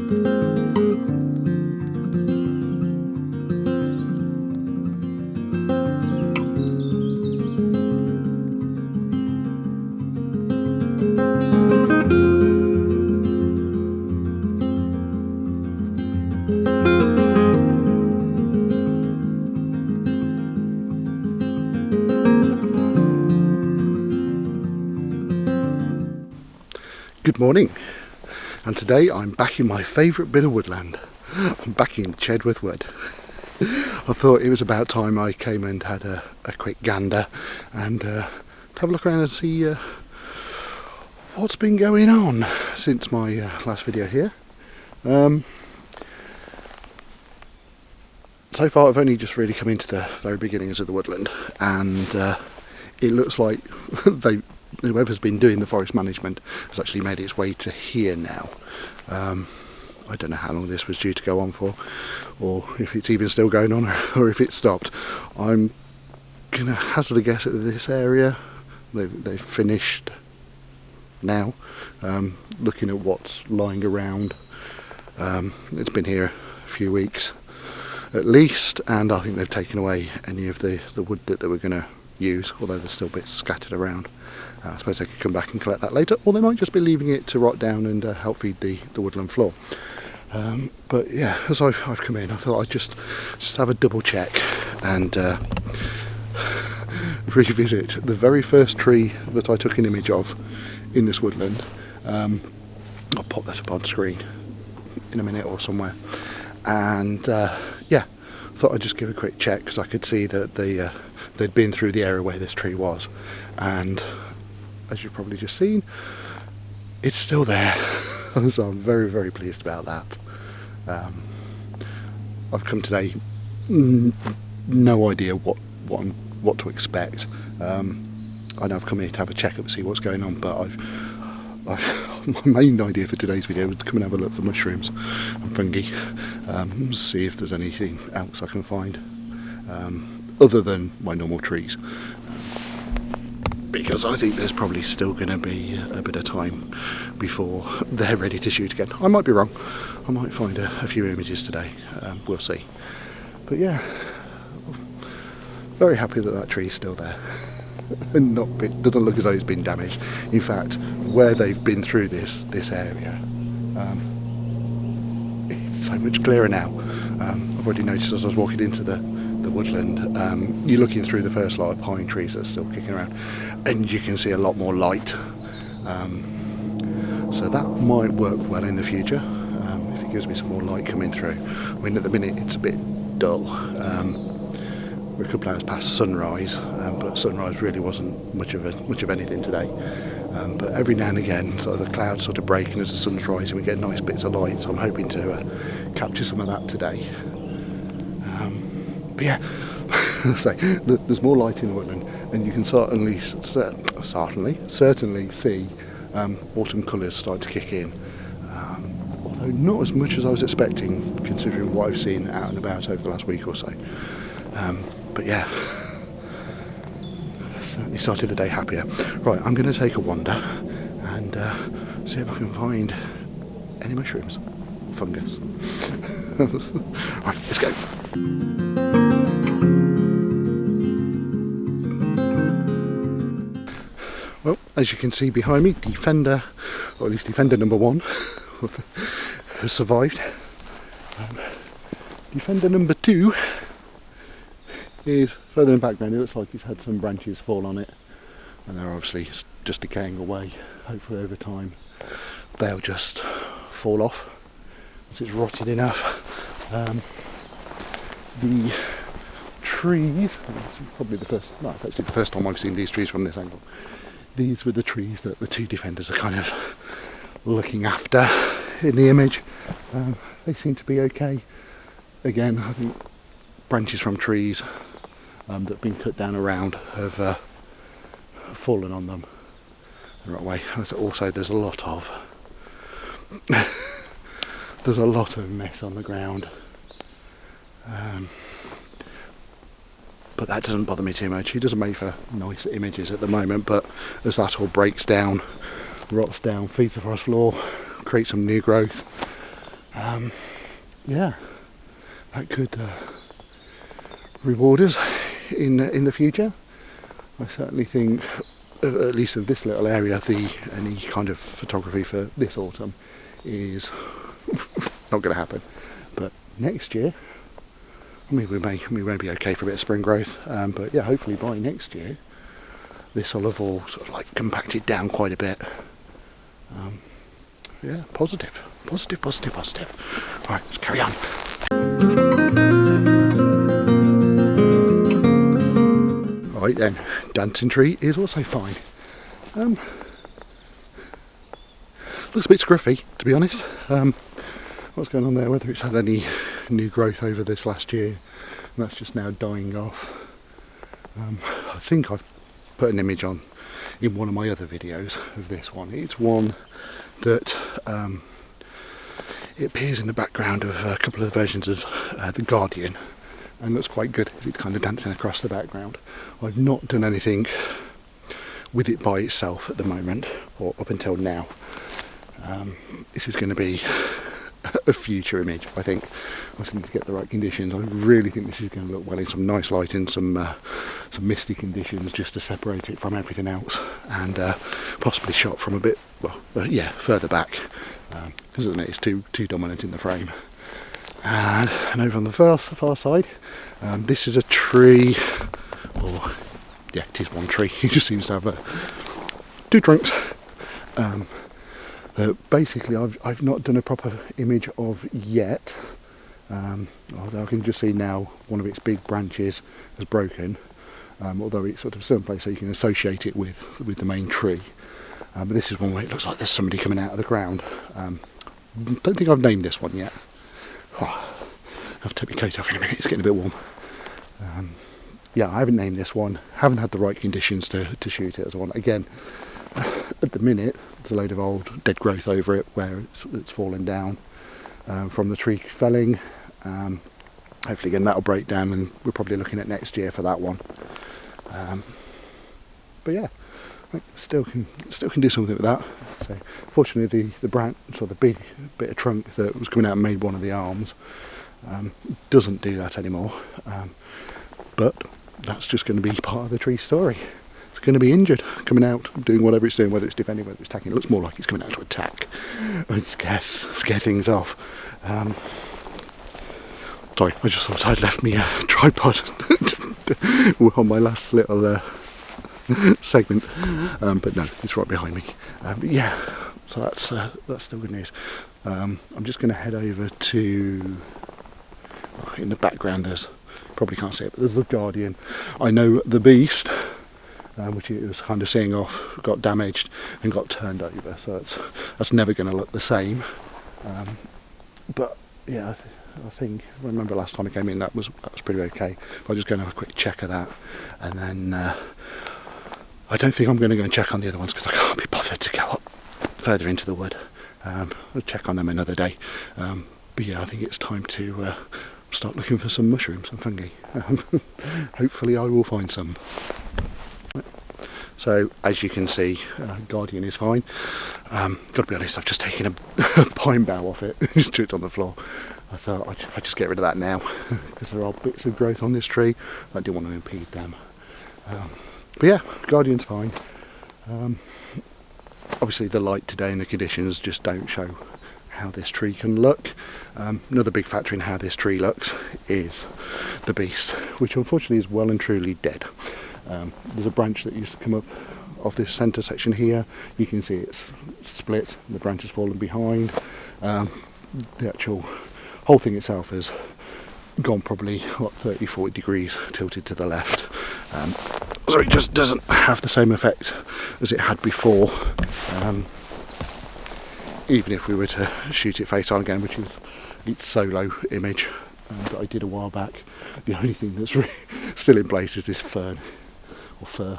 Good morning, and today I'm back in my favourite bit of woodland. I'm back in Chedworth Wood. I thought it was about time I came and had a quick gander and have a look around and see what's been going on since my last video here. So far I've only just really come into the very beginnings of the woodland, and it looks like whoever's been doing the forest management has actually made its way to here now. I don't know how long this was due to go on for, or if it's even still going on, or if it's stopped. I'm gonna hazard a guess at this area. They've finished now. Looking at what's lying around, it's been here a few weeks at least, and I think they've taken away any of the wood that they were going to use, although there's still bits scattered around. I suppose they could come back and collect that later, or they might just be leaving it to rot down and help feed the woodland floor. But yeah, as I've come in, I thought I'd just have a double check and revisit the very first tree that I took an image of in this woodland. I'll pop that up on screen in a minute or somewhere. And yeah, thought I'd just give a quick check because I could see that they'd been through the area where this tree was, and as you've probably just seen, it's still there. So I'm very, very pleased about that. I've come today, no idea what to expect. I know I've come here to have a check up to see what's going on, but my main idea for today's video was to come and have a look for mushrooms and fungi, see if there's anything else I can find other than my normal trees, because I think there's probably still going to be a bit of time before they're ready to shoot again. I might be wrong, I might find a few images today, we'll see. But yeah, very happy that tree's still there. And doesn't look as though it's been damaged. In fact, where they've been through this area, it's so much clearer now. I've already noticed as I was walking into the woodland, you're looking through the first lot of pine trees that are still kicking around, and you can see a lot more light. So that might work well in the future, if it gives me some more light coming through. I mean, at the minute it's a bit dull. We're a couple hours past sunrise, but sunrise really wasn't much of anything today. But every now and again, sort of the clouds sort of break, and as the sun's rising, we get nice bits of light. So I'm hoping to capture some of that today. But yeah, so there's more light in the woodland, and you can certainly see autumn colours start to kick in. Although not as much as I was expecting, considering what I've seen out and about over the last week or so. But yeah, certainly started the day happier. Right, I'm going to take a wander and see if I can find any mushrooms, fungus. Right, let's go. Well, as you can see behind me, Defender, or at least Defender number 1, has survived. Defender number 2 is further in the background. It looks like it's had some branches fall on it, and they're obviously just decaying away. Hopefully over time they'll just fall off once it's rotted enough. The trees, this is probably it's actually the first time I've seen these trees from this angle. These were the trees that the two defenders are kind of looking after in the image. They seem to be okay. Again, I think branches from trees that have been cut down around have fallen on them the right way. Also, there's a lot of mess on the ground, but that doesn't bother me too much. It doesn't make for nice images at the moment, but as that all breaks down, rots down, feeds the forest floor, creates some new growth, Yeah, that could reward us in the future. I certainly think, at least of this little area, any kind of photography for this autumn is not going to happen. But next year, I mean, we may be okay for a bit of spring growth, but yeah, hopefully by next year this will have all sort of like compacted down quite a bit. Yeah, positive. Right, let's carry on. Right then, dancing tree is also fine. Looks a bit scruffy, to be honest. What's going on there? Whether it's had any new growth over this last year, and that's just now dying off. I think I've put an image on in one of my other videos of this one. It's one that it appears in the background of a couple of versions of The Guardian, and looks quite good as it's kind of dancing across the background. I've not done anything with it by itself at the moment, or up until now. This is going to be a future image, I think. I just need to get the right conditions. I really think this is going to look well in some nice lighting, some misty conditions, just to separate it from everything else, and possibly shot from a bit, further back, because it's too dominant in the frame. And over on the far side, this is a tree, or yeah, it is one tree. It just seems to have two trunks. Basically, I've not done a proper image of yet, although I can just see now one of its big branches has broken, although it's sort of a certain place so you can associate it with the main tree. But this is one where it looks like there's somebody coming out of the ground. Don't think I've named this one yet. I'll have to take my coat off in a minute, it's getting a bit warm. Yeah, I haven't named this one, haven't had the right conditions to shoot it as one. Again, at the minute, there's a load of old dead growth over it where it's fallen down from the tree felling. Hopefully again that'll break down, and we're probably looking at next year for that one. But yeah, I still can do something with that. So fortunately the branch, or the big bit of trunk that was coming out and made one of the arms, doesn't do that anymore. But that's just going to be part of the tree story. It's going to be injured, coming out, doing whatever it's doing, whether it's defending, whether it's attacking. It looks more like it's coming out to attack and scare things off. Sorry, I just thought I'd left me a tripod on my last little segment, but no, it's right behind me. Yeah, so that's still good news. I'm just going to head over to, in the background there's, probably can't see it, but there's the Guardian. I know the Beast, which it was kind of seeing off, got damaged and got turned over, so that's never going to look the same. But yeah, I think, I remember last time I came in that was pretty okay. I'll just go and have a quick check of that, and then I don't think I'm going to go and check on the other ones because I can't be bothered to go up further into the wood. I'll check on them another day. But yeah, I think it's time to start looking for some mushrooms and fungi. Hopefully I will find some. So as you can see, Guardian is fine. Got to be honest, I've just taken a pine bough off it, just threw it on the floor. I thought I'd just get rid of that now because there are bits of growth on this tree. I didn't want to impede them. But yeah, Guardian's fine. Obviously the light today and the conditions just don't show how this tree can look. Another big factor in how this tree looks is the Beast, which unfortunately is well and truly dead. There's a branch that used to come up off this centre section here. You can see it's split, the branch has fallen behind. The actual whole thing itself has gone probably 30-40 degrees tilted to the left. So it just doesn't have the same effect as it had before. Even if we were to shoot it face on again, which is its solo image that I did a while back, the only thing that's still in place is this fern, or fir,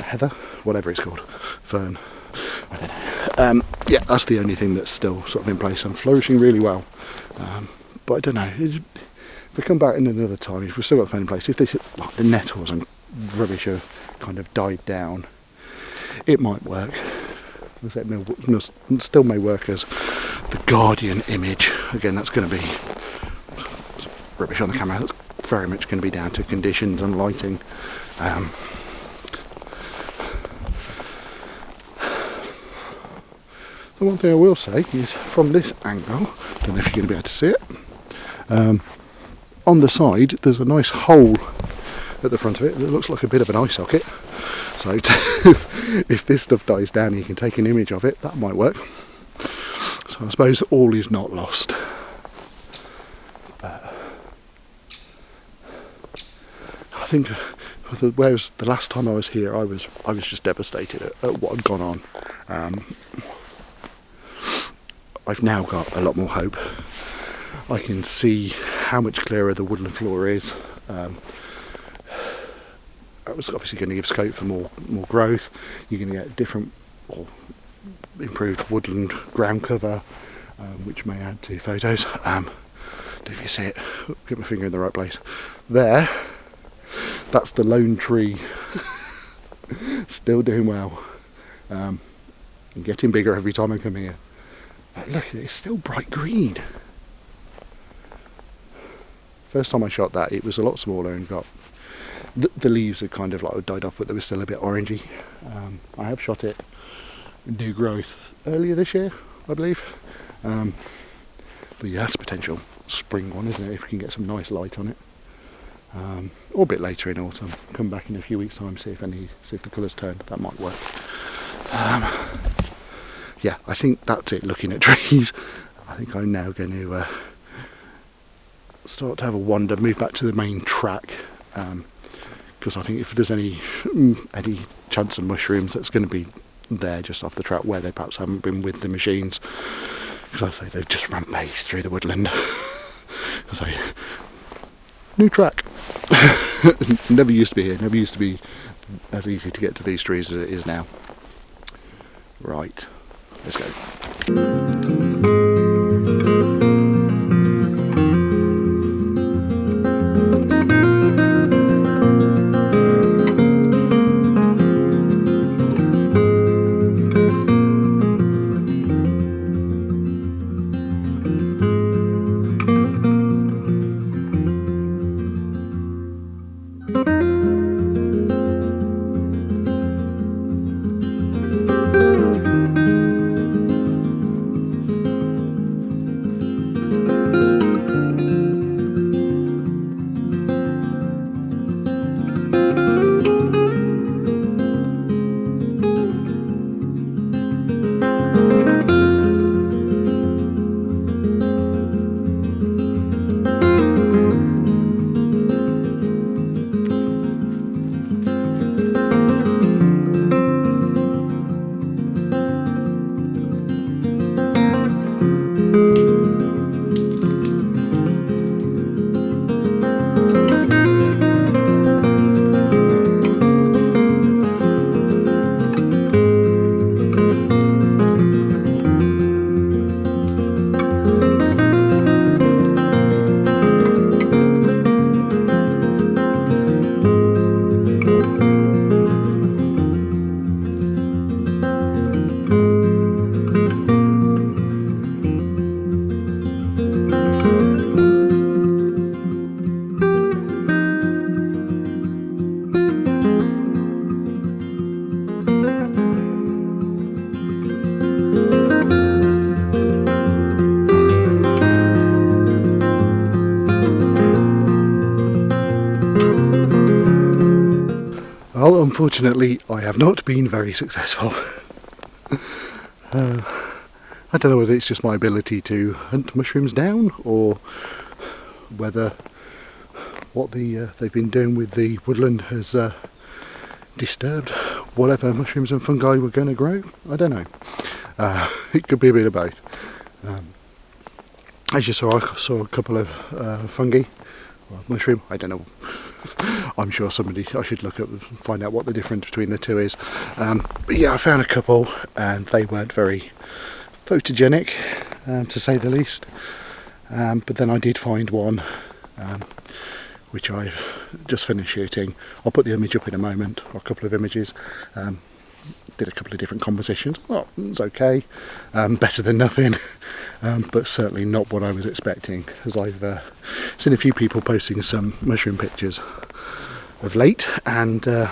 heather, whatever it's called, fern, I don't know. Yeah, that's the only thing that's still sort of in place and flourishing really well. But I don't know, if we come back in another time, if we've still got the fern in place, if this, like the nettles and rubbish have kind of died down, it might work. It still may work as the Guardian image. Again, that's going to be rubbish on the camera. That's very much going to be down to conditions and lighting. The one thing I will say is from this angle, don't know if you're going to be able to see it, on the side there's a nice hole at the front of it that looks like a bit of an eye socket. So if this stuff dies down, you can take an image of it. That might work. So I suppose all is not lost. But I think, whereas the last time I was here, I was just devastated at what had gone on. I've now got a lot more hope. I can see how much clearer the woodland floor is. That was obviously going to give scope for more growth. You're going to get different or improved woodland ground cover, which may add to photos. If you see it, get my finger in the right place. There, that's the lone tree. Still doing well. And getting bigger every time I come here. But look, it's still bright green. First time I shot that, it was a lot smaller and got the leaves had kind of like died off, but they were still a bit orangey. I have shot it new growth earlier this year, I believe. But yeah, that's a potential spring one, isn't it? If we can get some nice light on it, or a bit later in autumn. Come back in a few weeks' time, see if the colours turn. That might work. Yeah, I think that's it. Looking at trees, I think I'm now going to start to have a wander, move back to the main track. Because I think if there's any chance of mushrooms, that's going to be there just off the track where they perhaps haven't been with the machines. Because I say they've just rampaged through the woodland. So, new track. Never used to be here. Never used to be as easy to get to these trees as it is now. Right, let's go. Well, unfortunately, I have not been very successful. I don't know whether it's just my ability to hunt mushrooms down, or whether what they've been doing with the woodland has disturbed whatever mushrooms and fungi were going to grow. I don't know. It could be a bit of both. As you saw, I saw a couple of fungi, or mushroom, I don't know. I'm sure I should look up and find out what the difference between the two is. But yeah, I found a couple and they weren't very photogenic, to say the least. But then I did find one, which I've just finished shooting. I'll put the image up in a moment, or a couple of images. did a couple of different compositions. Oh, it was okay, better than nothing, but certainly not what I was expecting, as I've seen a few people posting some mushroom pictures of late, and yeah,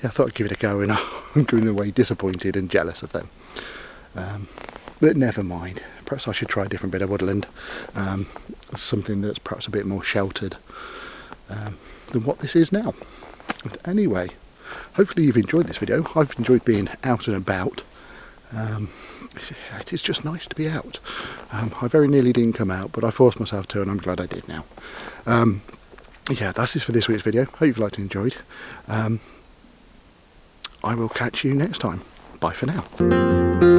I thought I'd give it a go, and I'm going away disappointed and jealous of them. But never mind, perhaps I should try a different bit of woodland, something that's perhaps a bit more sheltered than what this is now. But anyway, hopefully you've enjoyed this video. I've enjoyed being out and about. It is just nice to be out. I very nearly didn't come out, but I forced myself to, and I'm glad I did now. Yeah, that's it for this week's video. Hope you've liked and enjoyed. I will catch you next time. Bye for now.